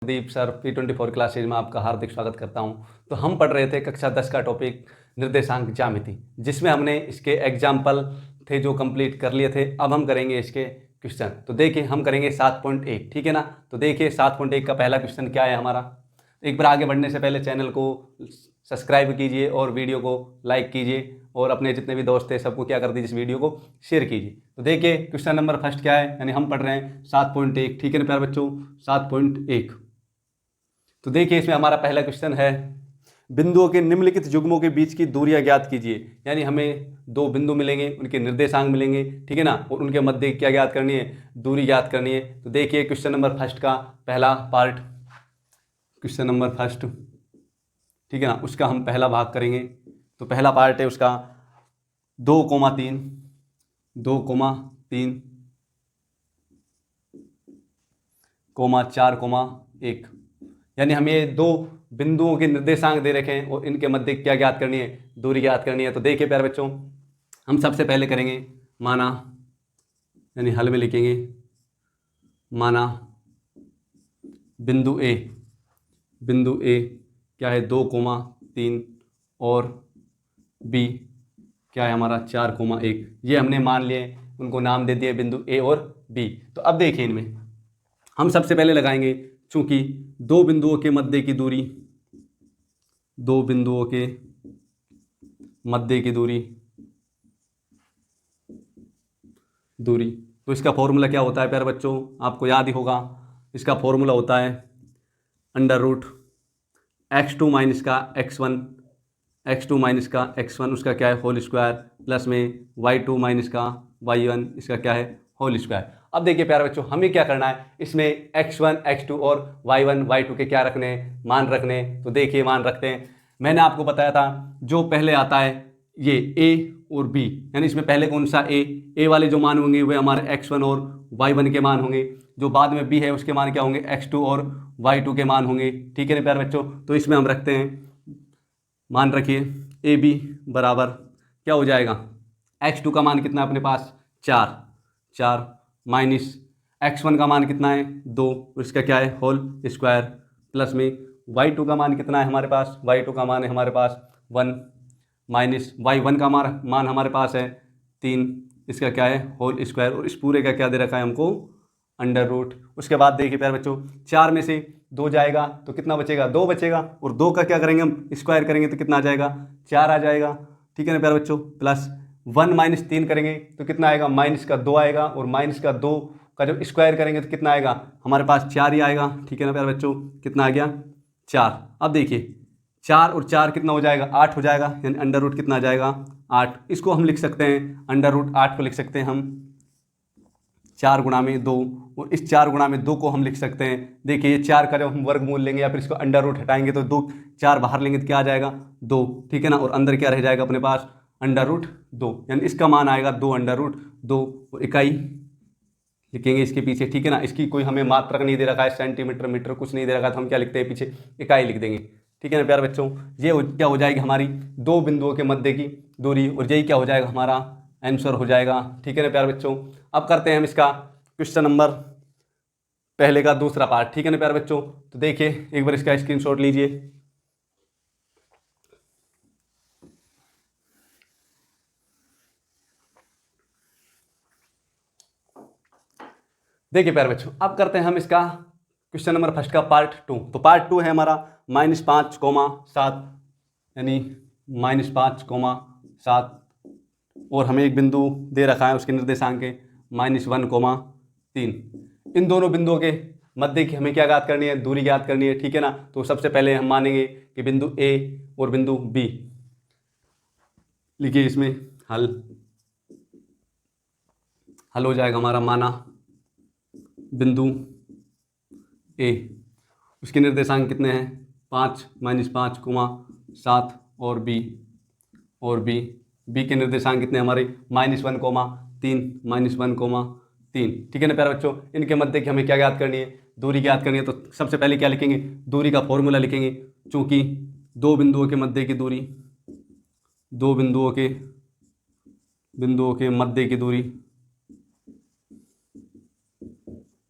दीप sir P24 classes में आपका हार्दिक स्वागत करता हूं। तो हम पढ़ रहे थे कक्षा 10 का टॉपिक निर्देशांक ज्यामिति, जिसमें हमने इसके एग्जाम्पल थे जो कंप्लीट कर लिए थे। अब हम करेंगे इसके क्वेश्चन। तो देखिए हम करेंगे 7.1, ठीक है ना। तो देखिए 7.1 का पहला क्वेश्चन क्या है हमारा। एक बार आगे बढ़ने से पहले चैनल को सब्सक्राइब कीजिए और वीडियो को लाइक कीजिए और अपने जितने भी दोस्त हैं सबको क्या कर दीजिए, इस वीडियो को शेयर कीजिए। तो देखिए क्वेश्चन नंबर फर्स्ट क्या है, यानी हम पढ़ रहे हैं 7.1, ठीक है ना प्यारे बच्चों, 7.1। तो देखिए इसमें हमारा पहला क्वेश्चन है, बिंदुओं के निम्नलिखित युग्मों के बीच की दूरियां ज्ञात कीजिए। यानी हमें दो बिंदु मिलेंगे, उनके निर्देशांक मिलेंगे, ठीक है ना, और उनके मध्य क्या ज्ञात करनी है, दूरी ज्ञात करनी है। तो देखिए क्वेश्चन नंबर फर्स्ट का पहला पार्ट, क्वेश्चन नंबर फर्स्ट, ठीक है ना, उसका हम पहला भाग करेंगे। तो पहला पार्ट है उसका 2,3, 2,3, 4,1। यानी हमें दो बिंदुओं के निर्देशांक दे रखे हैं और इनके मध्य क्या ज्ञात करनी है, दूरी ज्ञात करनी है। तो देखिए प्यारे बच्चों, हम सबसे पहले करेंगे माना, यानी हल में लिखेंगे माना बिंदु ए, बिंदु ए क्या है 2,3 और बी क्या है हमारा 4,1। ये हमने मान लिए, उनको नाम दे दिए बिंदु ए और बी। तो अब देखिए इनमें हम सबसे पहले लगाएंगे, चूंकि दो बिंदुओं के मध्य की दूरी, दो बिंदुओं के मध्य की दूरी, तो इसका फॉर्मूला क्या होता है प्यारे बच्चों, आपको याद ही होगा। इसका फॉर्मूला होता है अंडर रूट x2 माइनस का x1, x2 माइनस का x1 उसका क्या है होल स्क्वायर, प्लस में y2 माइनस का y1 इसका क्या है होल स्क्वायर। अब देखिए प्यारे बच्चों, हमें क्या करना है, इसमें x1, x2 और y1, y2 के क्या रखने हैं, मान रखने हैं। तो देखिए मान रखते हैं। मैंने आपको बताया था जो पहले आता है ये a और b, यानी इसमें पहले कौन सा a वाले जो मान होंगे वे हमारे x1 और y1 के मान होंगे। जो बाद में b है उसके मान क्या होंगे, x2 और y2 के मान होंगे, ठीक है ना प्यारे बच्चों। तो इसमें हम रखते हैं, मान रखिए ए बी बराबर क्या हो जाएगा, x2 का मान कितना है अपने पास 4 माइनस x1 का मान कितना है 2, उसका क्या है होल स्क्वायर, प्लस में y2 का मान कितना है हमारे पास, y2 का मान है हमारे पास 1 माइनस y1 का मान हमारे पास है 3, इसका क्या है होल स्क्वायर, और इस पूरे का क्या दे रखा है हमको अंडर रूट। उसके बाद देखिए प्यारे बच्चों, 4 में से 2 जाएगा तो कितना बचेगा, 2 बचेगा, और 2 का क्या करेंगे हम स्क्वायर करेंगे तो कितना आ जाएगा 4 आ जाएगा, ठीक है ना प्यारे बच्चों। प्लस 1 माइनस 3 करेंगे तो कितना आएगा, माइनस का 2 आएगा, और माइनस का 2 का जब स्क्वायर करेंगे तो कितना आएगा हमारे पास 4 ही आएगा, ठीक है ना प्यारे बच्चों। कितना आ गया 4। अब देखिए 4 और 4 कितना हो जाएगा, 8 हो जाएगा, यानी अंडर रूट कितना आ जाएगा 8। इसको हम लिख सकते हैं अंडर रूट 8 को लिख सकते हैं हम 4 गुणा में 2, और इस 4 गुणा में 2 को हम लिख सकते हैं, देखिए ये 4 का जब हम वर्गमूल लेंगे या फिर इसको अंडर रूट हटाएंगे तो 2, 4 बाहर लेंगे तो क्या आ जाएगा 2, ठीक है ना, और अंदर क्या रह जाएगा अपने पास अंडर रूट 2, यानी इसका मान आएगा 2 अंडर रूट 2, और इकाई लिखेंगे इसके पीछे, ठीक है ना। इसकी कोई हमें मात्रक नहीं दे रखा है, सेंटीमीटर मीटर कुछ नहीं दे रखा है, तो हम क्या लिखते हैं पीछे इकाई लिख देंगे, ठीक है ना प्यारे बच्चों। ये क्या हो जाएगी हमारी दो बिंदुओं के मध्य की दूरी, और यही क्या हो जाएगा हमारा आंसर हो जाएगा, ठीक है ना प्यारे बच्चों। अब करते हैं हम इसका क्वेश्चन नंबर पहले का दूसरा पार्ट, ठीक है ना प्यारे बच्चों। तो देखिए एक बार इसका स्क्रीनशॉट लीजिए। देखिए प्यारे बच्चों, अब करते हैं हम इसका क्वेश्चन नंबर फर्स्ट का पार्ट 2। तो पार्ट 2 है हमारा -5,7, यानी -5,7, और हमें एक बिंदु दे रखा है उसके निर्देशांक के -1,3। इन दोनों बिंदुओं के मध्य की हमें क्या ज्ञात करनी है, दूरी ज्ञात करनी है, ठीक है ना। तो सबसे पहले हम मानेंगे कि बिंदु ए और बिंदु बी, लिखिए इसमें हल हो जाएगा हमारा माना बिंदु ए, उसके निर्देशांक कितने हैं 5 -5,7, और बी के निर्देशांक कितने हमारे -1,3, -1,3, ठीक है ना प्यारे बच्चों। इनके मध्य की हमें क्या ज्ञात करनी है, दूरी ज्ञात करनी है। तो सबसे पहले क्या लिखेंगे, दूरी का फॉर्मूला लिखेंगे, चूंकि दो बिंदुओं के मध्य की दूरी, दो बिंदुओं के मध्य की दूरी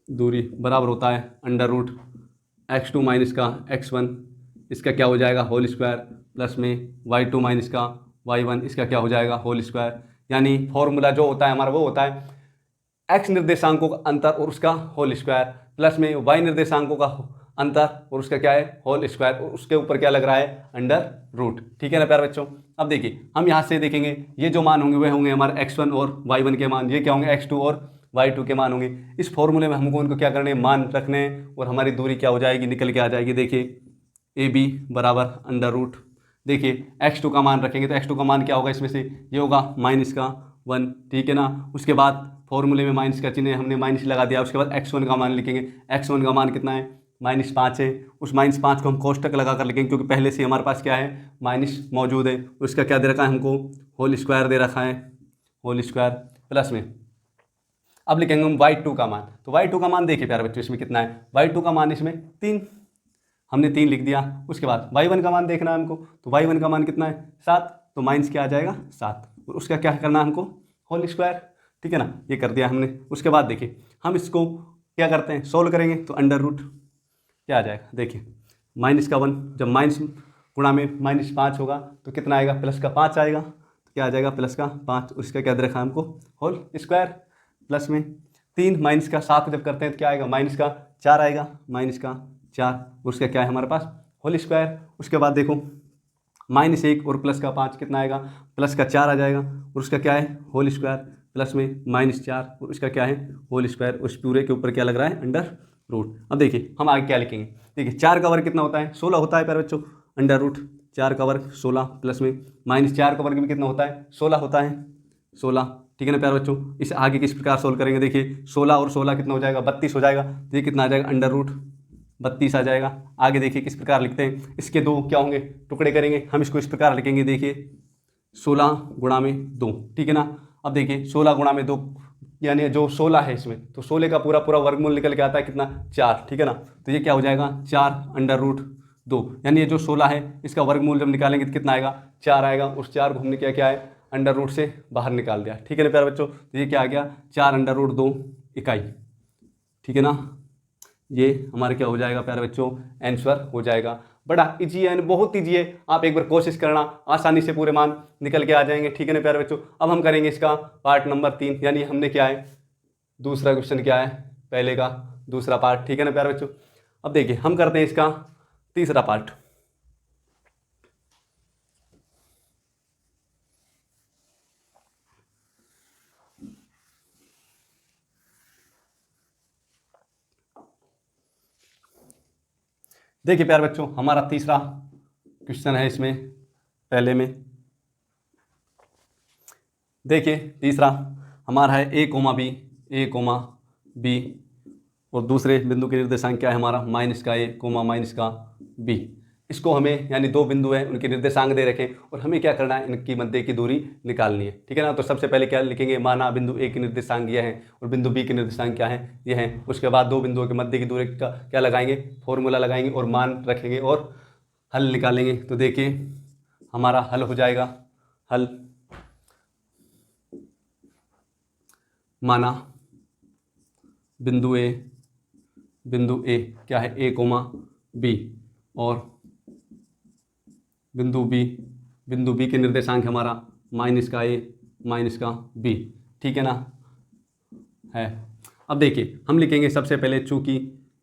बराबर होता है अंडर रूट x2 माइनस का x1 इसका क्या हो जाएगा होल स्क्वायर प्लस में y2 माइनस का y1 इसका क्या हो जाएगा होल स्क्वायर। यानी फॉर्मूला जो होता है हमारा वो होता है x निर्देशांकों का अंतर और उसका होल स्क्वायर प्लस में y निर्देशांकों का अंतर और उसका क्या है होल स्क्वायर और उसके ऊपर क्या लग रहा है अंडर रूट। ठीक है ना प्यारे बच्चों। अब देखिए हम यहाँ से देखेंगे ये जो मान होंगे वे होंगे हमारे x1 और y1 के मान, ये क्या होंगे x2 और y2 के मान होंगे। इस फॉर्मूले में हमको उनको क्या करने मान रखने हैं और हमारी दूरी क्या हो जाएगी निकल के आ जाएगी। देखिए AB बराबर अंडर रूट, देखिए x2 का मान रखेंगे तो x2 का मान क्या होगा इसमें से ये होगा -1। ठीक है ना। उसके बाद फॉर्मूले में माइनस का चिन्ह हमने माइनस लगा दिया। उसके बाद x1 का मान लिखेंगे। x1 का मान कितना है -5 है। उस -5 को हम कोष्टक लगा कर लिखेंगे क्योंकि पहले से हमारे पास क्या है माइनस मौजूद है। उसका क्या दे रखा है हमको होल स्क्वायर दे रखा है, होल स्क्वायर प्लस में अब लिखेंगे हम y2 का मान। तो y2 का मान देखिए प्यारे बच्चों इसमें कितना है, y2 का मान इसमें 3, हमने 3 लिख दिया। उसके बाद y1 का मान देखना है हमको, तो y1 का मान कितना है 7, तो माइनस क्या आ जाएगा 7 और उसका क्या करना है हमको होल स्क्वायर। ठीक है ना, ये कर दिया हमने। उसके बाद देखिए हम इसको क्या करते हैं सोल्व करेंगे तो अंडर रूट क्या आ जाएगा। देखिए -1 जब माइनस गुणा में -5 होगा तो कितना आएगा +5 आएगा, तो क्या आ जाएगा +5। उसका क्या दे रखा है हमको होल स्क्वायर प्लस में 3 -7 जब करते हैं तो क्या आएगा -4 आएगा, -4 उसका क्या है हमारे पास होल स्क्वायर। उसके बाद देखो -1 और +5 कितना आएगा +4 आ जाएगा और उसका क्या है होल स्क्वायर प्लस में -4 और उसका क्या है होल स्क्वायर। उस पूरे के ऊपर क्या लग रहा है अंडर रूट। अब देखिए हम आगे क्या लिखेंगे, देखिए 4 का वर्ग कितना होता है 16 होता है प्यारे बच्चों। अंडर रूट 4 का वर्ग 16 प्लस में -4 का वर्ग भी कितना होता है 16 होता है 16। ठीक है ना प्यारे बच्चों। इस आगे किस प्रकार सोल्व करेंगे, देखिए 16 और 16 कितना हो जाएगा 32 हो जाएगा, तो ये कितना आ जाएगा अंडर रूट 32 आ जाएगा। आगे देखिए किस प्रकार लिखते हैं, इसके 2 क्या होंगे टुकड़े करेंगे हम इसको इस प्रकार लिखेंगे। देखिए 16 गुणा में 2। ठीक है ना। अब देखिए 16 गुणा में 2 यानी जो 16 है इसमें तो 16 का पूरा पूरा वर्गमूल निकल के आता है कितना 4। ठीक है ना, तो ये क्या हो जाएगा 4 अंडर रूट 2, यानी ये जो 16 है इसका वर्गमूल जब निकालेंगे तो कितना आएगा 4 आएगा। उस 4 को हमने क्या है अंडर रूट से बाहर निकाल दिया। ठीक है ना प्यारे बच्चों, तो ये क्या आ गया 4 अंडर रूट 2 इकाई। ठीक है ना, ये हमारे क्या हो जाएगा प्यारे बच्चों आंसर हो जाएगा। बड़ा इजी है, बहुत ईजी है, आप एक बार कोशिश करना आसानी से पूरे मान निकल के आ जाएंगे। ठीक है ना प्यारे बच्चों। अब हम करेंगे इसका पार्ट नंबर 3, यानी हमने क्या है दूसरा क्वेश्चन क्या है पहले का दूसरा पार्ट। ठीक है ना प्यारे बच्चों। अब देखिए हम करते हैं इसका तीसरा पार्ट। देखिए प्यारे बच्चों हमारा तीसरा क्वेश्चन है इसमें पहले में। देखिए तीसरा हमारा है a, b और दूसरे बिंदु के निर्देशांक क्या है हमारा -a, -b। इसको हमें यानी 2 बिंदु हैं उनके निर्देशांक दे रखे और हमें क्या करना है इनकी मध्य की दूरी निकालनी है। ठीक है ना। तो सबसे पहले क्या लिखेंगे, माना बिंदु a के निर्देशांक ये हैं और बिंदु b के निर्देशांक क्या है ये हैं। उसके बाद 2 बिंदुओं के मध्य की दूरी का क्या लगाएंगे फॉर्मूला लगाएंगे और मान रखेंगे और हल निकालेंगे। तो देखिए हमारा हल हो जाएगा, हल माना बिंदु ए क्या है a, b और बिंदु बी के निर्देशांक हमारा -a, -b। ठीक है ना है। अब देखिए हम लिखेंगे सबसे पहले चूंकि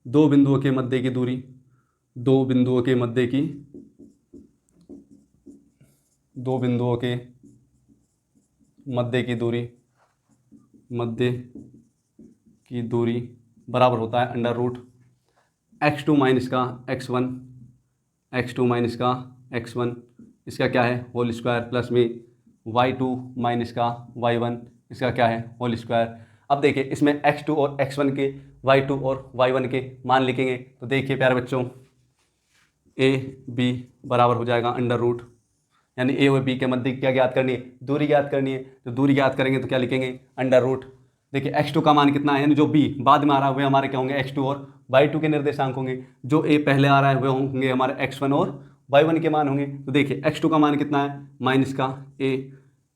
2 बिंदुओं के मध्य की दूरी 2 बिंदुओं के मध्य की दूरी बराबर होता है अंडर रूट x2 माइनस का x1 इसका क्या है होल स्क्वायर प्लस में y2 माइनस का y1 इसका क्या है होल स्क्वायर। अब देखिए इसमें x2 और x1 के y2 और y1 के मान लिखेंगे। तो देखिए प्यारे बच्चों a b बराबर हो जाएगा अंडर रूट, यानी a और b के मध्य क्या ज्ञात करनी है दूरी ज्ञात करनी है। तो दूरी ज्ञात करेंगे तो क्या लिखेंगे अंडर रूट। देखिए x2 का मान कितना है, यानी जो b बाद में आ रहा है वे हमारे क्या होंगे x2 और y2 के निर्देशांक होंगे। जो a पहले आ रहा है वे होंगे हमारे x1 और y1 के मान होंगे। तो देखिए x2 का मान कितना है माइनस का a,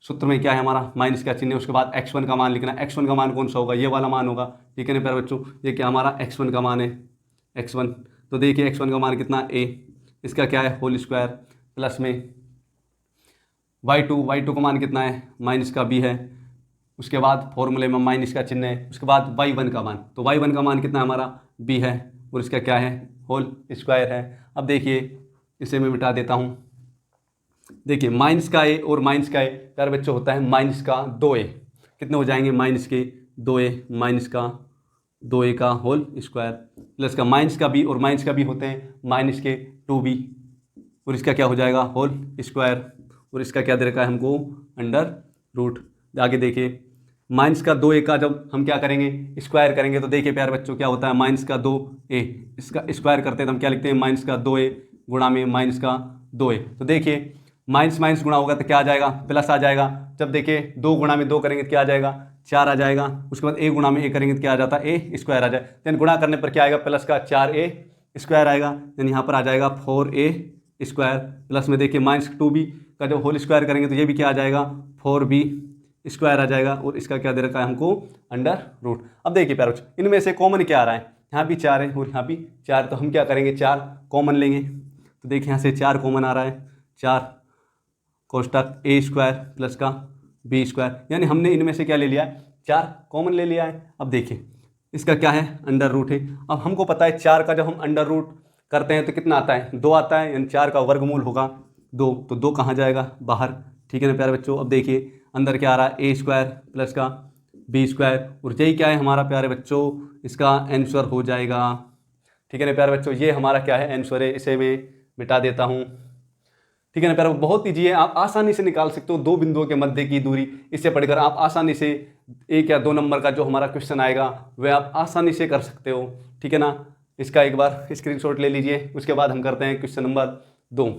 सूत्र में क्या है हमारा माइनस का चिन्ह। उसके बाद x1 का मान लिखना है। x1 का मान कौन सा होगा ये वाला मान होगा। ठीक है ना प्यारे बच्चों, ये क्या हमारा x1 का मान है x1। तो देखिए x1 का मान कितना a, इसका क्या है होल स्क्वायर, प्लस में y2 का मान कितना है माइनस का b है, उसके बाद फॉर्मूले में माइनस का चिन्ह है, उसके बाद y1 का मान, तो y1 का मान कितना हमारा b है और इसका क्या है होल स्क्वायर है। अब देखिए इसे मैं मिटा देता हूँ। देखिए माइनस का a और माइनस का a प्यारे बच्चों होता है माइनस का 2a, कितने हो जाएंगे माइनस के 2a, माइनस का 2a का होल स्क्वायर, प्लस का माइनस का b और माइनस का b होते हैं माइनस के 2b और इसका क्या हो जाएगा होल स्क्वायर और इसका क्या दे रखा है हमको अंडर रूट। आगे देखिए माइनस का 2a का जब हम क्या करेंगे स्क्वायर करेंगे तो देखिए प्यारे बच्चों क्या होता है माइनस का 2a, इसका स्क्वायर करते हैं तो हम क्या लिखते हैं माइनस का 2a गुणा में माइनस का 2a। तो देखिए माइनस माइनस गुणा होगा तो क्या आ जाएगा प्लस आ जाएगा। जब देखिए 2 गुणा में 2 करेंगे तो क्या आ जाएगा 4 आ जाएगा। उसके बाद a गुणा में a करेंगे तो क्या आ जाता है a स्क्वायर आ जाए, यानी गुणा करने पर क्या आएगा प्लस का 4a स्क्वायर आएगा, यानी यहाँ पर आ जाएगा 4a स्क्वायर। प्लस में देखिए माइनस 2b का जब होल स्क्वायर करेंगे तो ये भी क्या आ जाएगा 4b स्क्वायर आ जाएगा और इसका क्या दे रखा है हमको अंडर रूट। अब देखिए प्यारे बच्चों इनमें से कॉमन क्या आ रहा है, यहाँ भी 4 है और यहाँ भी 4, तो हम क्या करेंगे 4 कॉमन लेंगे। तो देखिए यहाँ से 4 कॉमन आ रहा है, 4 कोष्टक a स्क्वायर प्लस का b स्क्वायर, यानी हमने इनमें से क्या ले लिया है 4 कॉमन ले लिया है। अब देखिए इसका क्या है अंडर रूट है। अब हमको पता है 4 का जब हम अंडर रूट करते हैं तो कितना आता है 2 आता है, यानी 4 का वर्गमूल होगा 2, तो 2 कहाँ जाएगा बाहर, ठीक है ना प्यारे बच्चों। अब देखिए अंदर क्या आ रहा है a स्क्वायर प्लस का b स्क्वायर और यही क्या है हमारा प्यारे बच्चों इसका आंसर हो जाएगा, ठीक है ना प्यारे बच्चों। ये हमारा क्या है आंसर है, इसे मैं मिटा देता हूँ, ठीक है ना प्यारे। बहुत ईजी है, आप आसानी से निकाल सकते हो 2 बिंदुओं के मध्य की दूरी। इससे पढ़कर आप आसानी से 1 या 2 नंबर का जो हमारा क्वेश्चन आएगा वह आप आसानी से कर सकते हो, ठीक है ना। इसका एक बार स्क्रीनशॉट ले लीजिए, उसके बाद हम करते हैं क्वेश्चन नंबर 2।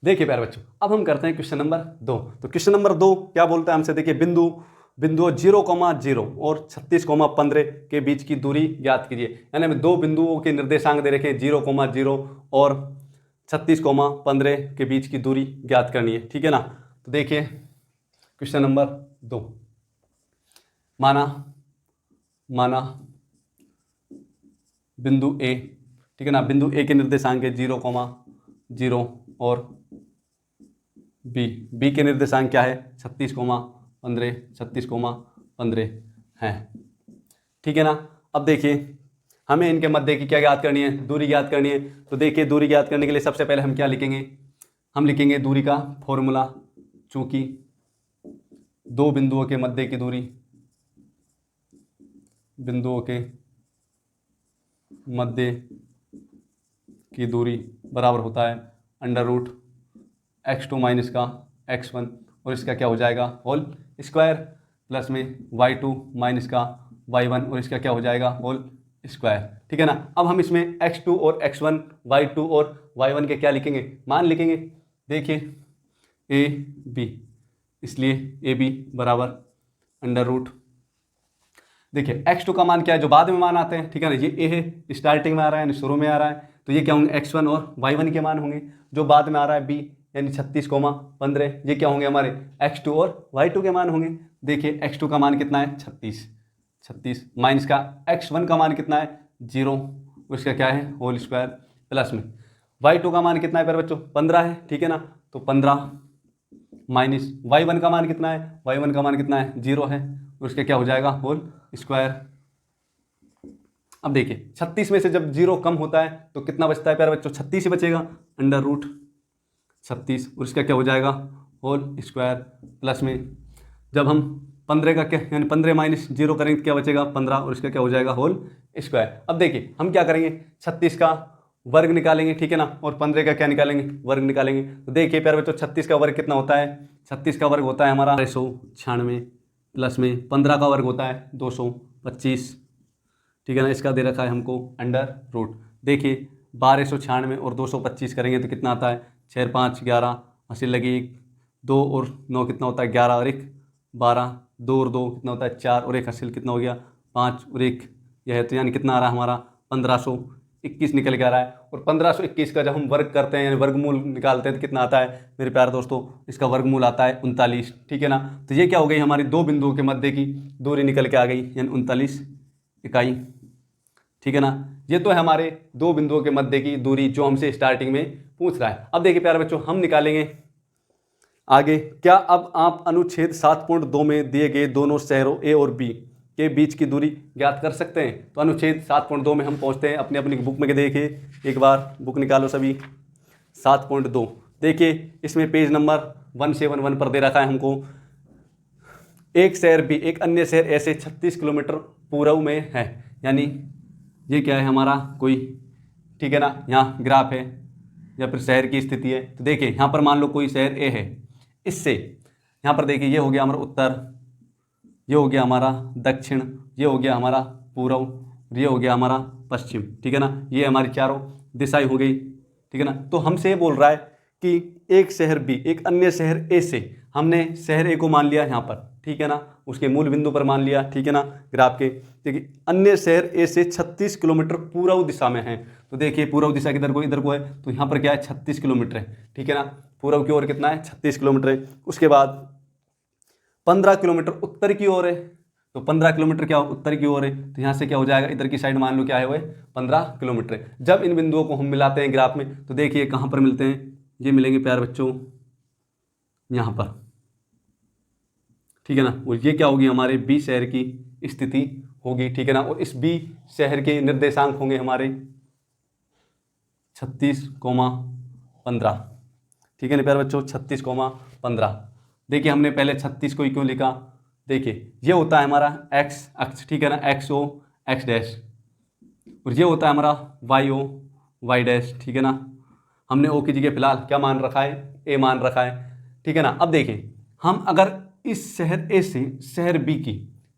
देखिए प्यारे बच्चों अब हम करते हैं क्वेश्चन नंबर 2। तो क्वेश्चन नंबर 2 क्या बोलता है हमसे, देखिए बिंदुओं 0,0 और 36,15 के बीच की दूरी ज्ञात कीजिए। यानी हमें 2 बिंदुओं के निर्देशांक दे रखे हैं 0,0 और 36,15 के बीच की दूरी ज्ञात करनी है, ठीक है ना। तो देखिए क्वेश्चन नंबर 2, माना बिंदु ए, ठीक है ना, बिंदु ए के निर्देशांक है 0,0 और बी के निर्देशांक क्या है 36,15 है, ठीक है ना। अब देखिए हमें इनके मध्य की क्या ज्ञात करनी है, दूरी ज्ञात करनी है। तो देखिए दूरी ज्ञात करने के लिए सबसे पहले हम क्या लिखेंगे, हम लिखेंगे दूरी का फॉर्मूला, चूंकि 2 बिंदुओं के मध्य की दूरी, बिंदुओं के मध्य की दूरी बराबर होता है अंडर रूट x2 माइनस का x1 और इसका क्या हो जाएगा होल स्क्वायर, प्लस में y2 माइनस का y1 और इसका क्या हो जाएगा होल स्क्वायर, ठीक है ना। अब हम इसमें x2 और x1 y2 और y1 के क्या लिखेंगे मान लिखेंगे। देखिए a b, इसलिए a b बराबर अंडर रूट, देखिए x2 का मान क्या है जो बाद में मान आते हैं, ठीक है ना, ये a है स्टार्टिंग में आ रहा है यानी शुरू में आ रहा है, तो ये क्या होंगे x1 और y1 के मान होंगे। जो बाद में आ रहा है b यानी 36,15, ये क्या होंगे हमारे x2 और y2 के मान होंगे। देखिए x2 का मान कितना है 36 माइनस का x1 का मान कितना है 0, उसका क्या है होल स्क्वायर, प्लस में y2 का मान कितना है प्यारे बच्चों 15 है, ठीक है ना। तो 15 माइनस y1 का मान कितना है, y1 का मान कितना है 0 है, उसका क्या हो जाएगा होल स्क्वायर। अब देखिए 36 में से जब 0 कम होता है तो कितना बचता है प्यारे बच्चों 36 ही बचेगा, अंडर रूट 36 और इसका क्या हो जाएगा होल स्क्वायर, प्लस में जब हम 15 का क्या यानी 15 माइनस 0 करेंगे तो क्या बचेगा 15 और इसका क्या हो जाएगा होल स्क्वायर। अब देखिए हम क्या करेंगे 36 का वर्ग निकालेंगे, ठीक है ना, और 15 का क्या निकालेंगे वर्ग निकालेंगे। तो देखिए प्यारे बच्चों 36 का वर्ग कितना होता है, 36 का वर्ग होता है हमारा 196, प्लस में 15 का वर्ग होता है 225, ठीक है ना। इसका दे रखा है हमको अंडर रूट। देखिए 1296 और 225 करेंगे तो कितना आता है 6 5 11, 80 लगी 2 और 9 कितना होता है 11 और 1 12, 2 और 2 कितना होता है 4 और 1 हासिल कितना हो गया 5 और 1 यह है, तो यानी कितना आ रहा है हमारा 1500 1521 निकल के आ रहा है। और 1521 का जब हम वर्ग करते हैं यानी वर्गमूल निकालते हैं तो कितना आता है मेरे प्यारे दोस्तों, इसका वर्गमूल आता है 39, ठीक है ना। तो ये क्या हो गई हमारी दो बिंदुओं के मध्य की दूरी निकल के आ गई यानी 39 इकाई, ठीक है ना। ये तो है हमारे दो बिंदुओं के मध्य की दूरी जो हमसे स्टार्टिंग में पूछ रहा है। अब देखिए प्यारे बच्चों हम निकालेंगे आगे। क्या अब आप अनुच्छेद 7.2 में दिए गए दोनों शहरों ए और बी के बीच की दूरी ज्ञात कर सकते हैं? तो अनुच्छेद 7.2 में हम पहुंचते हैं, अपनी अपनी बुक में देखिए, एक बार बुक निकालो सभी। 7.2 देखिए, इसमें पेज नंबर 171 पर दे रखा है हमको, एक शहर बी एक अन्य शहर ऐसे 36 किलोमीटर पूर्व में है। यानी ये क्या है हमारा कोई, ठीक है ना, यहाँ ग्राफ है या फिर शहर की स्थिति है। तो देखिए यहाँ पर मान लो कोई शहर ए है, इससे यहाँ पर देखिए ये हो गया हमारा उत्तर, ये हो गया हमारा दक्षिण, ये हो गया हमारा पूर्व, ये हो गया हमारा पश्चिम, ठीक है ना। ये हमारी चारों दिशाएं हो गई, ठीक है ना। तो हमसे ये बोल रहा है कि एक शहर बी एक अन्य शहर ए से, हमने शहर ए को मान लिया यहाँ पर, ठीक है ना, उसके मूल बिंदु पर मान लिया, ठीक है ना, ग्राफ के। देखिए अन्य शहर ए से 36 किलोमीटर पूर्व दिशा में है। तो देखिए पूर्व दिशा किधर को, इधर को है, तो यहाँ पर क्या है 36 किलोमीटर है, ठीक है ना। पूर्व की ओर कितना है 36 किलोमीटर है। उसके बाद 15 किलोमीटर उत्तर की ओर है, तो 15 किलोमीटर क्या उत्तर की ओर है, तो यहाँ से क्या हो जाएगा इधर की साइड मान लो क्या है वो 15 किलोमीटर है। जब इन बिंदुओं को हम मिलाते हैं ग्राफ में तो देखिए कहाँ पर मिलते हैं, ये मिलेंगे प्यारे बच्चों यहाँ पर, ठीक है ना। और ये क्या होगी हमारे बी शहर की स्थिति होगी, ठीक है ना। और इस बी शहर के निर्देशांक होंगे हमारे 36,15, ठीक है ना प्यारे बच्चों, 36,15। देखिए हमने पहले 36 को ही क्यों लिखा, देखिए ये होता है हमारा एक्स अक्ष, ठीक है ना, एक्स ओ एक्स डैश, और ये होता है हमारा वाई ओ वाई डैश, ठीक है ना। हमने ओ की जगह फिलहाल क्या मान रखा है, ए मान रखा है, ठीक है ना। अब देखिए हम अगर इस शहर ए से शहर बी की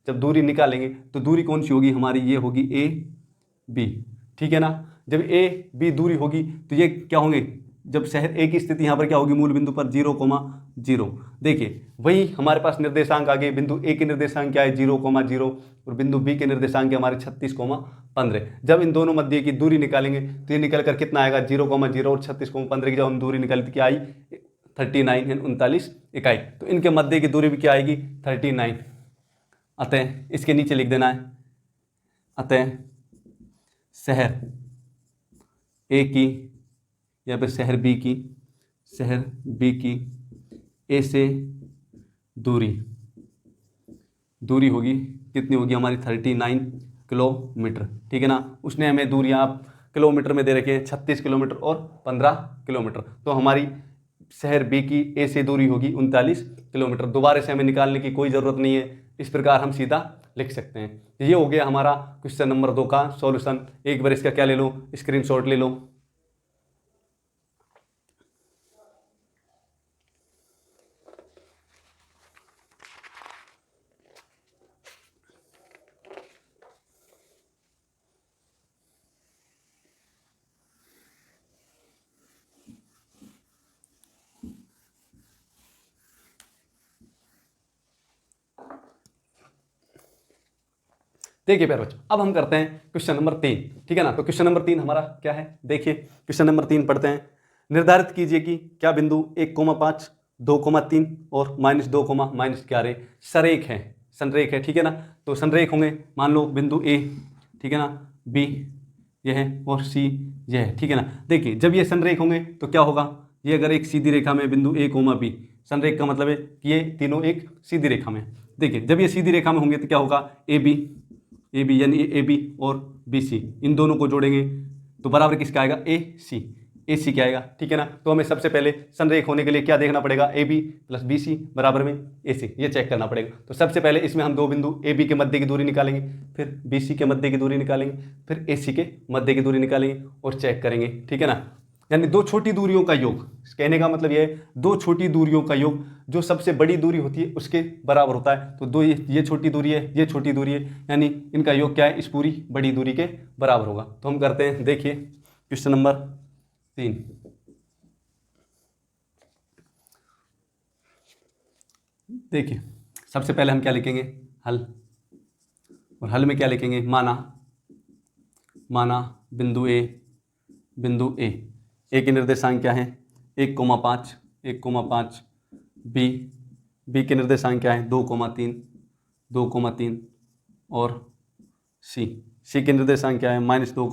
जब दूरी निकालेंगे तो दूरी कौन सी होगी हमारी, ये होगी ए बी, ठीक है ना। जब ए बी दूरी होगी तो ये क्या होंगे, जब शहर ए की स्थिति यहाँ पर क्या होगी मूल बिंदु पर 0,0। देखिए वही हमारे पास निर्देशांक आ गए, बिंदु ए के निर्देशांक क्या है 0,0 और बिंदु बी के निर्देशांक हमारे 36,15। जब इन दोनों मध्य की दूरी निकालेंगे तो ये निकल कर कितना आएगा 0,0 और 36,15 की जब हम दूरी निकाली तो क्या आई 39 यानी 39 इकाई। तो इनके मध्य की दूरी भी क्या आएगी 39। अतः इसके नीचे लिख देना है, अतः शहर ए की या फिर शहर बी की ए से दूरी होगी कितनी होगी हमारी 39 किलोमीटर, ठीक है ना। उसने हमें दूरियां आप किलोमीटर में दे रखे हैं 36 किलोमीटर और 15 किलोमीटर। तो हमारी शहर बी की ए से दूरी होगी 39 किलोमीटर। दोबारा से हमें निकालने की कोई ज़रूरत नहीं है, इस प्रकार हम सीधा लिख सकते हैं। ये हो गया हमारा क्वेश्चन नंबर 2 का सॉल्यूशन। एक बार इसका क्या ले लो, स्क्रीनशॉट ले लो। देखिए प्यारे बच्चों अब हम करते हैं क्वेश्चन नंबर 3, ठीक है ना। तो क्वेश्चन नंबर 3 हमारा क्या है, देखिए क्वेश्चन नंबर 3 पढ़ते हैं। निर्धारित कीजिए कि क्या बिंदु 1,5, 2,3 और -2,-11 सरेख है, संरेख है, ठीक है ना। तो संरेख होंगे, मान लो बिंदु ए, ठीक है ना, बी यह है और सी यह है, ठीक है ना। देखिए जब ये संरेख होंगे तो क्या होगा, ये अगर एक सीधी रेखा में बिंदु ए, बी, संरेख का मतलब है कि ये तीनों एक सीधी रेखा में। देखिए जब ये सीधी रेखा में होंगे तो क्या होगा, ए बी यानी ए बी और बी सी, इन दोनों को जोड़ेंगे तो बराबर किसका आएगा, ए सी क्या आएगा, ठीक है ना। तो हमें सबसे पहले संरेख होने के लिए क्या देखना पड़ेगा, A B plus B C बराबर में ए सी, ये चेक करना पड़ेगा। तो सबसे पहले इसमें हम दो बिंदु ए बी के मध्य की दूरी निकालेंगे, फिर बी सी के मध्य की दूरी निकालेंगे, फिर ए सी के मध्य की दूरी निकालेंगे और चेक करेंगे, ठीक है ना। यानी दो छोटी दूरियों का योग, कहने का मतलब ये है दो छोटी दूरियों का योग जो सबसे बड़ी दूरी होती है उसके बराबर होता है। तो दो ये छोटी दूरी है, ये छोटी दूरी है, यानी इनका योग क्या है, इस पूरी बड़ी दूरी के बराबर होगा। तो हम करते हैं, देखिए क्वेश्चन नंबर 3। देखिए सबसे पहले हम क्या लिखेंगे, हल, और हल में क्या लिखेंगे, माना बिंदु ए, बिंदु ए, ए के निर्देशांक क्या है 1,5, 1,5, बी, बी के निर्देशांक क्या है 2,3, 2,3 और सी, सी के निर्देशांक क्या है -2,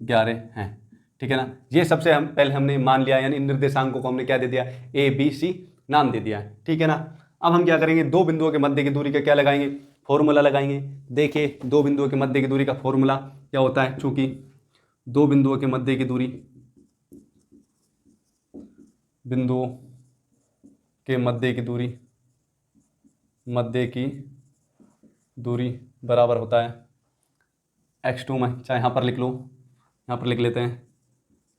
-11 हैं। ठीक है ना। ये सबसे हम पहले हमने मान लिया, यानी इन निर्देशांकों को हमने क्या दे दिया, ए बी सी नाम दे दिया है। ठीक है ना। अब हम क्या करेंगे, दो बिंदुओं के मध्य की दूरी का क्या लगाएंगे, फॉर्मूला लगाएंगे। देखिए दो बिंदुओं के मध्य की दूरी का फॉर्मूला क्या होता है, चूंकि दो बिंदुओं के मध्य की दूरी, बिंदुओं के मध्य की दूरी बराबर होता है x2 में, चाहे यहाँ पर लिख लो, यहाँ पर लिख लेते हैं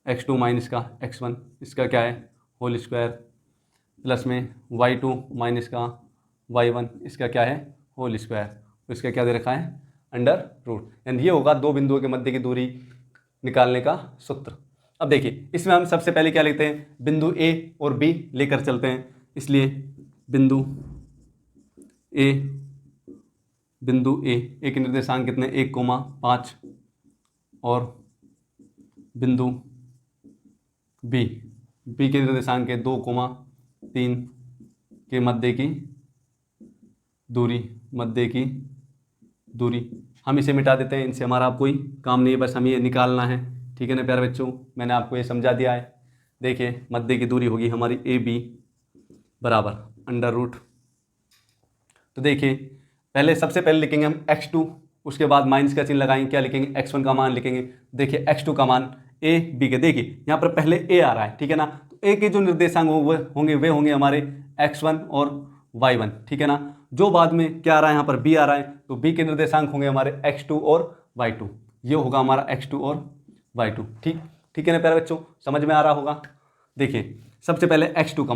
x2 माइनस का x1, इसका क्या है होल स्क्वायर, प्लस में y2 माइनस का y1, इसका क्या है होल स्क्वायर, तो इसका क्या दे रखा है अंडर रूट। यानी ये होगा दो बिंदुओं के मध्य की दूरी निकालने का सूत्र। अब देखिए इसमें हम सबसे पहले क्या लिखते हैं, बिंदु ए और बी लेकर चलते हैं, इसलिए बिंदु ए, बिंदु ए, ए के निर्देशांक कितने 1,5 और बिंदु बी, बी के निर्देशांक के 2,3 के मध्य की दूरी, हम इसे मिटा देते हैं, इनसे हमारा कोई काम नहीं है, बस हमें ये निकालना है। ठीक है ना प्यारे बच्चों, मैंने आपको ये समझा दिया है। देखिए मध्य की दूरी होगी हमारी ए बी बराबर अंडर रूट, तो देखिए पहले सबसे पहले लिखेंगे हम x2, उसके बाद माइनस का चिन्ह लगाएंगे, क्या लिखेंगे x1 का मान लिखेंगे। देखिए x2 का मान a b के, देखिए यहाँ पर पहले a आ रहा है, ठीक है ना, तो a के जो निर्देशांक होंगे वे होंगे हमारे x1 और y1, ठीक है ना। जो बाद में क्या आ रहा है, यहाँ पर b आ रहा है, तो b के निर्देशांक होंगे हमारे x2 और y2, ये होगा हमारा x2 और y2। ठीक है ना प्यारे बच्चों, समझ में आ रहा होगा। देखिए सबसे पहले x2 का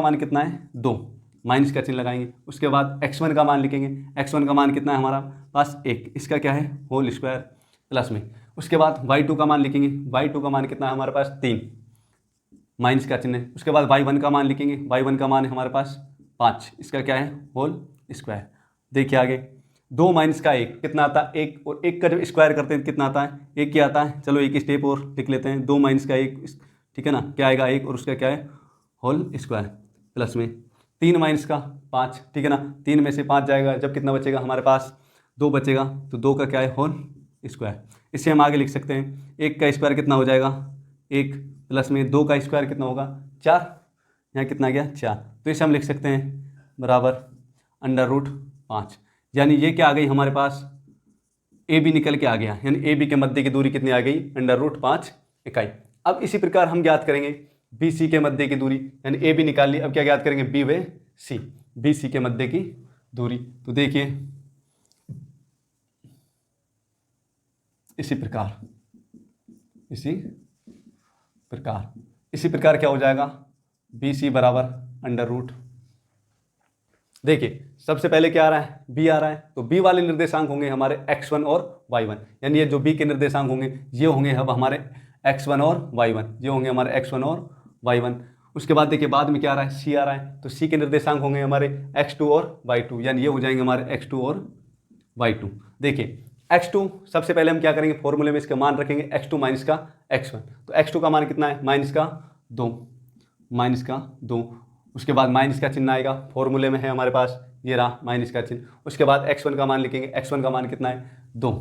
मान कितना है 2, माइनस का चिन्ह लगाएंगे, उसके बाद x1 का मान लिखेंगे, x1 का मान कितना है हमारा पास 1, इसका क्या है होल स्क्वायर, प्लस में उसके बाद y2 का मान लिखेंगे, y2 का मान कितना है हमारे पास 3, माइनस का चिन्ह, उसके बाद y1 का मान लिखेंगे, y1 का मान है हमारे पास 5, इसका क्या है होल स्क्वायर। देखिए आगे 2 माइनस का 1 कितना आता है 1, और 1 का जब स्क्वायर करते हैं कितना आता है 1 क्या आता है। चलो एक स्टेप और लिख लेते हैं, 2 माइनस का 1, ठीक है ना, क्या आएगा 1 और उसका क्या है होल स्क्वायर, प्लस में 3 माइनस का 5, ठीक है ना, 3 में से 5 जाएगा, जब कितना बचेगा हमारे पास 2 बचेगा, तो 2 का क्या है होल स्क्वायर। इससे हम आगे लिख सकते हैं 1 का स्क्वायर कितना हो जाएगा 1, प्लस में 2 का स्क्वायर कितना होगा 4, यहाँ कितना गया 4, तो इसे हम लिख सकते हैं बराबर अंडर रूट 5। यानी ये क्या आ गई हमारे पास ए बी निकल के आ गया, यानी ए बी के मध्य की दूरी कितनी आ गई अंडर रूट 5 इकाई। अब इसी प्रकार हम ज्ञात करेंगे बी सी के मध्य की दूरी, यानी ए बी निकाल ली, अब क्या ज्ञात करेंगे बी व सी, बी सी के मध्य की दूरी। तो देखिए इसी प्रकार क्या हो जाएगा बी सी बराबर अंडर रूट। देखिए सबसे पहले क्या आ रहा है बी आ रहा है, तो बी वाले निर्देशांक होंगे हमारे x1 और y1, यानी ये जो बी के निर्देशांक होंगे ये होंगे अब हमारे x1 और y1, ये होंगे हमारे x1 और y1। उसके बाद देखिए बाद में क्या आ रहा है सी आ रहा है, तो सी के निर्देशांक होंगे हमारे x2 और y2, यानी ये हो जाएंगे हमारे x2 और y2। देखिए x2 सबसे पहले हम क्या करेंगे फॉर्मूले में इसका मान रखेंगे x2 माइनस का x1, तो x2 का मान कितना है माइनस का 2, उसके बाद माइनस का चिन्ह आएगा, फॉर्मूले में है हमारे पास ये रहा माइनस का चिन्ह। उसके बाद x1 का मान लिखेंगे, x1 का मान कितना है 2,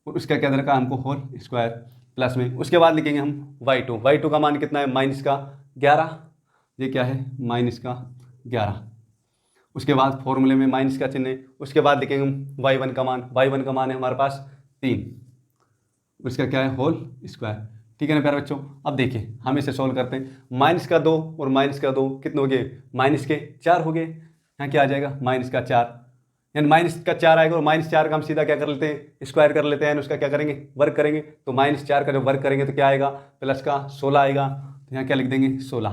और उसका क्या दे रखा है हमको होल स्क्वायर, प्लस में उसके बाद लिखेंगे हम y2 का मान कितना है माइनस का 11, ये क्या है माइनस का 11, उसके बाद फॉर्मूले में माइनस का चिन्ह है। उसके बाद लिखेंगे हम y1 का मान है हमारे पास 3, उसका क्या है होल स्क्वायर। ठीक है ना प्यारे बच्चों, अब देखिए हम इसे सॉल्व करते हैं, माइनस का 2 और माइनस का 2 कितने हो गए माइनस के 4 हो गए, यहाँ क्या आ जाएगा माइनस का 4, यानी माइनस का 4 आएगा, और माइनस 4 का हम सीधा क्या कर लेते हैं स्क्वायर कर लेते हैं, उसका क्या करेंगे वर्ग करेंगे, तो माइनस 4 का जब वर्ग करेंगे तो क्या आएगा प्लस का 16 आएगा, तो यहाँ क्या लिख देंगे 16,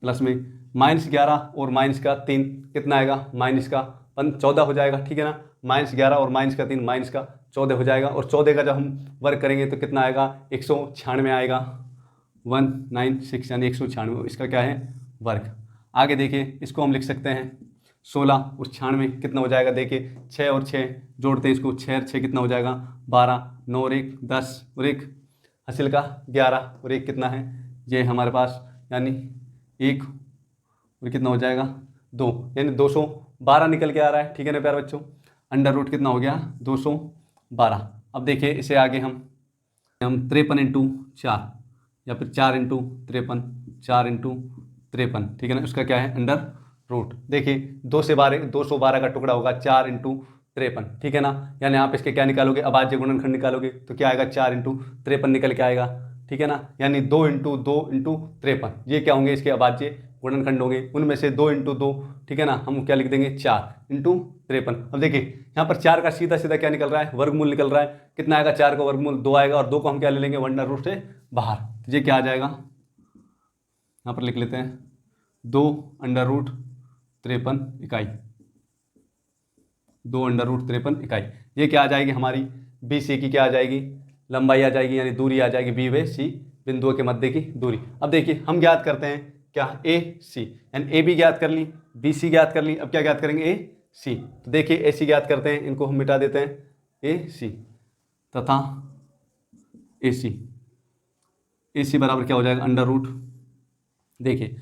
प्लस में माइनस 11 और माइनस का 3 कितना आएगा माइनस का 14 हो जाएगा, ठीक है ना, माइनस 11 और माइनस का 3 माइनस का 14 हो जाएगा, और 14 का जब हम वर्ग करेंगे तो कितना आएगा 196 आएगा, 196 यानी 196, इसका क्या है वर्ग। आगे देखिए इसको हम लिख सकते हैं 16 और 96 कितना हो जाएगा, देखिए 6 और 6 जोड़ते हैं इसको, 6 और 6 कितना हो जाएगा 12, 9 और 1 10 और 1 हासिल का 11 और 1 कितना है ये हमारे पास, यानी 1 और कितना हो जाएगा 2, यानी 212 निकल के आ रहा है। ठीक है ना प्यारे बच्चों, अंडर रूट कितना हो गया 212। अब देखिए इसे आगे हम 53 इंटू 4 या फिर 4 इंटू 53, 4 इंटू 53, ठीक है ना, उसका क्या है अंडर रूट। देखिए 212 का टुकड़ा होगा 4 इंटू 53, ठीक है ना, यानी आप इसके क्या निकालोगे, अभाज्य गुणनखंड निकालोगे तो क्या आएगा 4 इंटू 53 निकल के आएगा। ठीक है ना, यानी 2 इंटू 53, ये क्या होंगे इसके अभाज्य गुणनखंड होंगे, उनमें से 2 इंटू 2, ठीक है ना, हम क्या लिख देंगे 4 इंटू 53। अब देखिए यहाँ पर 4 का सीधा सीधा क्या निकल रहा है, वर्गमूल निकल रहा है, कितना आएगा 4 का वर्गमूल 2 आएगा, और 2 को हम क्या ले लेंगे अंडर रूट से बाहर, तो ये क्या आ जाएगा, यहाँ पर लिख लेते हैं 2 अंडर रूट 53 इकाई, 2 अंडर रूट 53 इकाई। ये क्या आ जाएगी हमारी बी सी की क्या आ जाएगी, लंबाई आ जाएगी, यानी दूरी आ जाएगी बी व सी बिंदुओं के मध्य की दूरी। अब देखिए हम ज्ञात करते हैं क्या ए सी, यानी ए बी ज्ञात कर ली, बी सी ज्ञात कर ली, अब क्या ज्ञात करेंगे ए सी। तो देखिए ए सी ज्ञात करते हैं, इनको हम मिटा देते हैं, ए सी तथा ए सी बराबर क्या हो जाएगा अंडर रूट। देखिए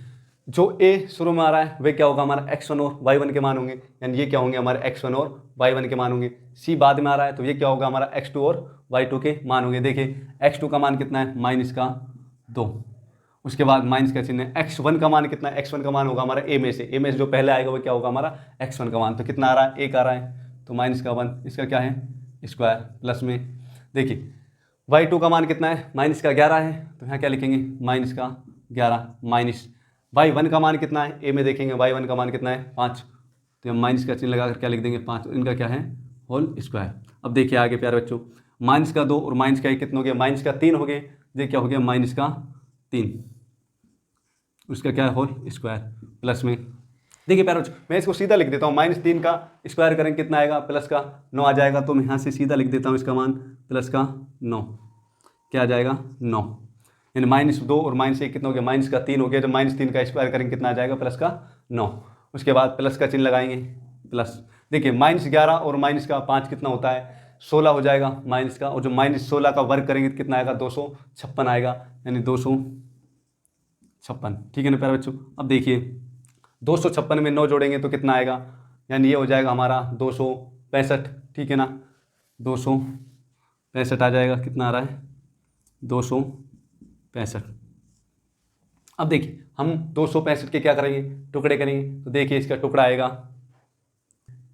जो ए शुरू में आ रहा है वह क्या होगा हमारा x1 और y1 के मान होंगे, यानी ये क्या होंगे हमारे x1 और y1 के मान होंगे। सी बाद में आ रहा है तो ये क्या होगा हमारा x2 और y2 के मान होंगे। देखिए x2 का मान कितना है -2, उसके बाद माइनस का चिन्ह है। x1 का मान कितना है, x1 का मान होगा हमारा ए में से जो पहले आएगा वो क्या होगा हमारा x1 का मान, तो कितना आ रहा है 1 आ रहा है, तो -1, इसका क्या है स्क्वायर प्लस में। देखिए y2 का मान कितना है -11 है, तो यहाँ क्या लिखेंगे -11 माइनस y1 का मान कितना है, ए में देखेंगे y1 का मान कितना है 5, तो हम माइनस का चिन्ह लगाकर क्या लिख देंगे 5, इनका क्या है होल स्क्वायर। अब देखिए आगे प्यारे बच्चों, -2 और -1 कितना हो गया, -3 हो गए, ये क्या हो गया -3, उसका क्या है होल स्क्वायर प्लस में। देखिए प्यारे बच्चों मैं इसको सीधा लिख देता हूँ, -3 का स्क्वायर करेंगे कितना आएगा प्लस का 9 आ जाएगा, तो मैं यहाँ से सीधा लिख देता हूँ इसका मान प्लस का 9, क्या आ जाएगा 9, यानी -2 और -1 कितना हो गया -3 हो गया, जब -3 का स्क्वायर करेंगे कितना आ जाएगा प्लस का 9, उसके बाद प्लस का चिन्ह लगाएंगे प्लस। देखिए -11 और -5 कितना होता है 16 हो जाएगा माइनस का, और जो -16 का वर्ग करेंगे कितना आएगा 256 आएगा, यानी 256। ठीक है ना प्यारे बच्चों। अब देखिए 256 में 9 जोड़ेंगे तो कितना आएगा, यानी ये हो जाएगा हमारा 265, ठीक है ना, 265 आ जाएगा, कितना आ रहा है 265। अब देखिए हम 265 के क्या करेंगे टुकड़े करेंगे, तो देखिए इसका टुकड़ा आएगा,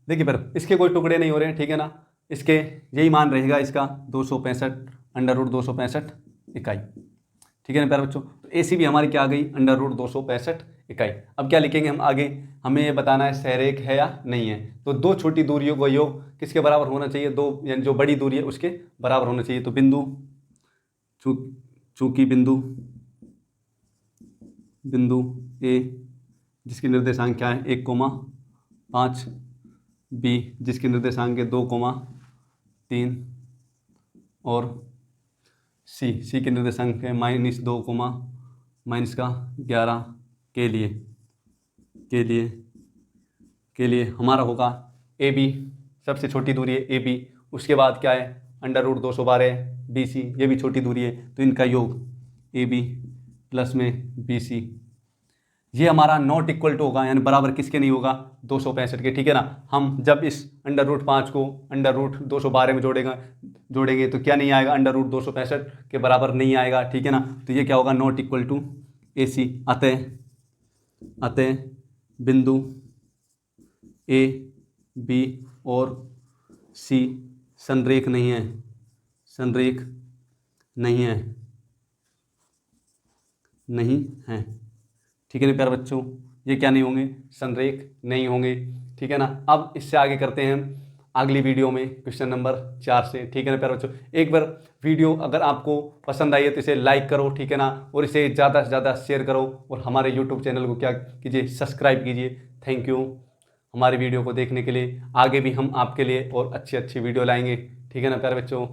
देखिए पर इसके कोई टुकड़े नहीं हो रहे हैं, ठीक है ना, इसके यही मान रहेगा इसका 265 अंडर रूट 265 इकाई। ठीक है ना प्यारे बच्चों, तो ए सी भी हमारी क्या आ गई अंडर रूट 265 इकाई। अब क्या लिखेंगे हम आगे, हमें ये बताना है सहरेख है या नहीं है, तो दो छोटी दूरियों का योग किसके बराबर होना चाहिए, दो यानी जो बड़ी दूरी है उसके बराबर होना चाहिए। तो बिंदु चूंकि बिंदु ए जिसकी निर्देशांक क्या है 1,5, बी जिसकी निर्देशांक है 2,3 और सी के निर्देशांक है -2, -11 के लिए हमारा होगा ए बी, सबसे छोटी दूरी है ए बी, उसके बाद क्या है अंडर रूट 212 बी सी, ये भी छोटी दूरी है, तो इनका योग ए बी प्लस में बी सी, ये हमारा नॉट इक्वल टू होगा, यानी बराबर किसके नहीं होगा 265 के। ठीक है ना, हम जब इस अंडर रूट 5 को अंडर रूट 212 में जोड़ेंगे तो क्या नहीं आएगा अंडर रूट 265 के बराबर नहीं आएगा। ठीक है ना, तो ये क्या होगा नॉट इक्वल टू ए सी। अतः बिंदु ए बी और सी संरेख नहीं है। ठीक है ना प्यारे बच्चों, ये क्या नहीं होंगे संरेख नहीं होंगे। ठीक है ना, अब इससे आगे करते हैं हम अगली वीडियो में क्वेश्चन नंबर 4 से। ठीक है ना प्यारे बच्चों, एक बार वीडियो अगर आपको पसंद आई है तो इसे लाइक करो, ठीक है ना, और इसे ज़्यादा से ज़्यादा शेयर करो, और हमारे यूट्यूब चैनल को क्या कीजिए सब्सक्राइब कीजिए। थैंक यू हमारी वीडियो को देखने के लिए। आगे भी हम आपके लिए और अच्छी वीडियो लाएंगे। ठीक है ना प्यारे बच्चों।